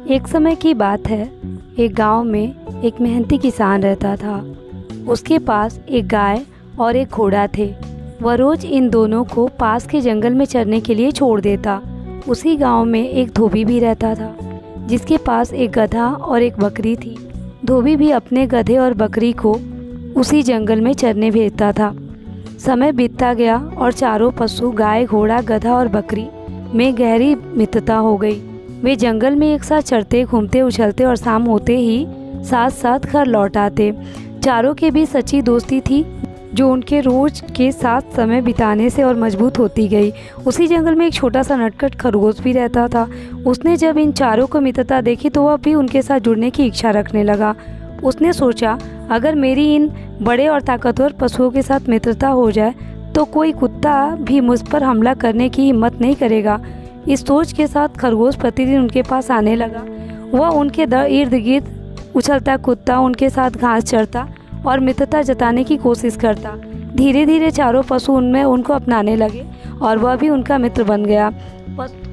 एक समय की बात है। एक गांव में एक मेहनती किसान रहता था। उसके पास एक गाय और एक घोड़ा थे। वह रोज़ इन दोनों को पास के जंगल में चरने के लिए छोड़ देता। उसी गांव में एक धोबी भी रहता था, जिसके पास एक गधा और एक बकरी थी। धोबी भी अपने गधे और बकरी को उसी जंगल में चरने भेजता था। समय बीतता गया और चारों पशु गाय, घोड़ा, गधा और बकरी में गहरी मित्रता हो गई। वे जंगल में एक साथ चरते, घूमते, उछलते और शाम होते ही साथ साथ घर लौट आते। चारों के बीच सच्ची दोस्ती थी, जो उनके रोज के साथ समय बिताने से और मजबूत होती गई। उसी जंगल में एक छोटा सा नटखट खरगोश भी रहता था। उसने जब इन चारों को मित्रता देखी तो वह भी उनके साथ जुड़ने की इच्छा रखने लगा। उसने सोचा, अगर मेरी इन बड़े और ताकतवर पशुओं के साथ मित्रता हो जाए तो कोई कुत्ता भी मुझ पर हमला करने की हिम्मत नहीं करेगा। इस सोच के साथ खरगोश प्रतिदिन उनके पास आने लगा। वह उनके इर्द गिर्द उछलता कूदता, उनके साथ घास चरता और मित्रता जताने की कोशिश करता। धीरे धीरे चारों पशु उनमें उनको अपनाने लगे और वह भी उनका मित्र बन गया।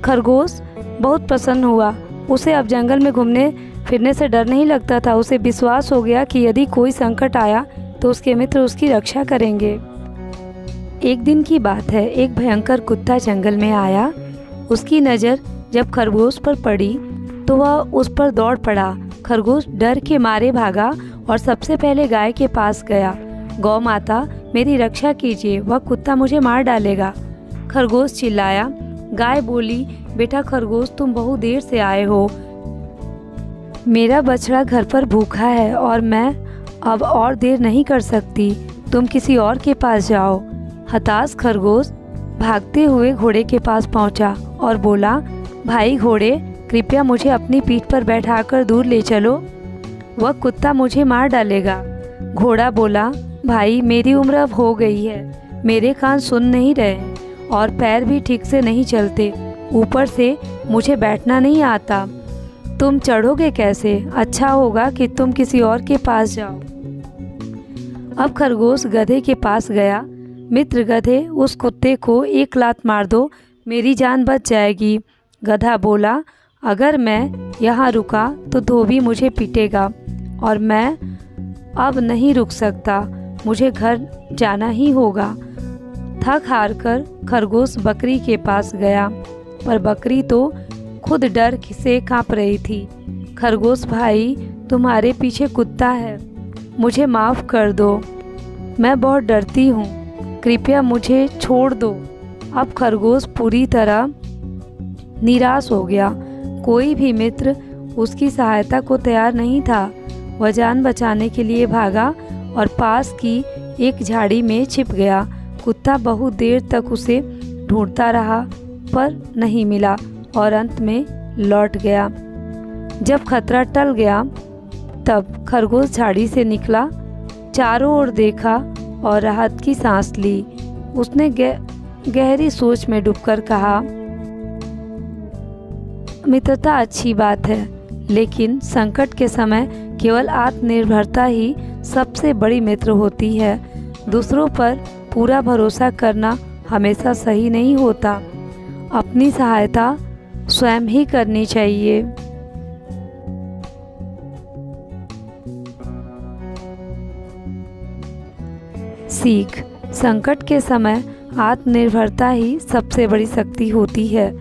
खरगोश बहुत प्रसन्न हुआ। उसे अब जंगल में घूमने फिरने से डर नहीं लगता था। उसे विश्वास हो गया कि यदि कोई संकट आया तो उसके मित्र उसकी रक्षा करेंगे। एक दिन की बात है। एक भयंकर कुत्ता जंगल में आया। उसकी नज़र जब खरगोश पर पड़ी तो वह उस पर दौड़ पड़ा। खरगोश डर के मारे भागा और सबसे पहले गाय के पास गया। गौ माता, मेरी रक्षा कीजिए, वह कुत्ता मुझे मार डालेगा। खरगोश चिल्लाया। गाय बोली, बेटा खरगोश, तुम बहुत देर से आए हो। मेरा बछड़ा घर पर भूखा है और मैं अब और देर नहीं कर सकती। तुम किसी और के पास जाओ। हताश खरगोश भागते हुए घोड़े के पास पहुंचा और बोला, भाई घोड़े, कृपया मुझे अपनी पीठ पर बैठाकर दूर ले चलो, वह कुत्ता मुझे मार डालेगा। घोड़ा बोला, भाई मेरी उम्र अब हो गई है, मेरे कान सुन नहीं रहे और पैर भी ठीक से नहीं चलते, ऊपर से मुझे बैठना नहीं आता। तुम चढ़ोगे कैसे? अच्छा होगा कि तुम किसी और के पास जाओ। अब खरगोश गधे के पास गया। मित्र गधे, उस कुत्ते को एक लात मार दो, मेरी जान बच जाएगी। गधा बोला, अगर मैं यहाँ रुका तो धोबी मुझे पीटेगा और मैं अब नहीं रुक सकता, मुझे घर जाना ही होगा। थक हार कर खरगोश बकरी के पास गया, पर बकरी तो खुद डर से कांप रही थी। खरगोश भाई, तुम्हारे पीछे कुत्ता है, मुझे माफ़ कर दो, मैं बहुत डरती हूँ, कृपया मुझे छोड़ दो। अब खरगोश पूरी तरह निराश हो गया। कोई भी मित्र उसकी सहायता को तैयार नहीं था। वह जान बचाने के लिए भागा और पास की एक झाड़ी में छिप गया। कुत्ता बहुत देर तक उसे ढूंढता रहा पर नहीं मिला और अंत में लौट गया। जब खतरा टल गया तब खरगोश झाड़ी से निकला, चारों ओर देखा और राहत की सांस ली। उसने गहरी सोच में डूबकर कहा, मित्रता अच्छी बात है, लेकिन संकट के समय केवल आत्मनिर्भरता ही सबसे बड़ी मित्र होती है। दूसरों पर पूरा भरोसा करना हमेशा सही नहीं होता। अपनी सहायता स्वयं ही करनी चाहिए। सीख, संकट के समय आत्मनिर्भरता ही सबसे बड़ी शक्ति होती है।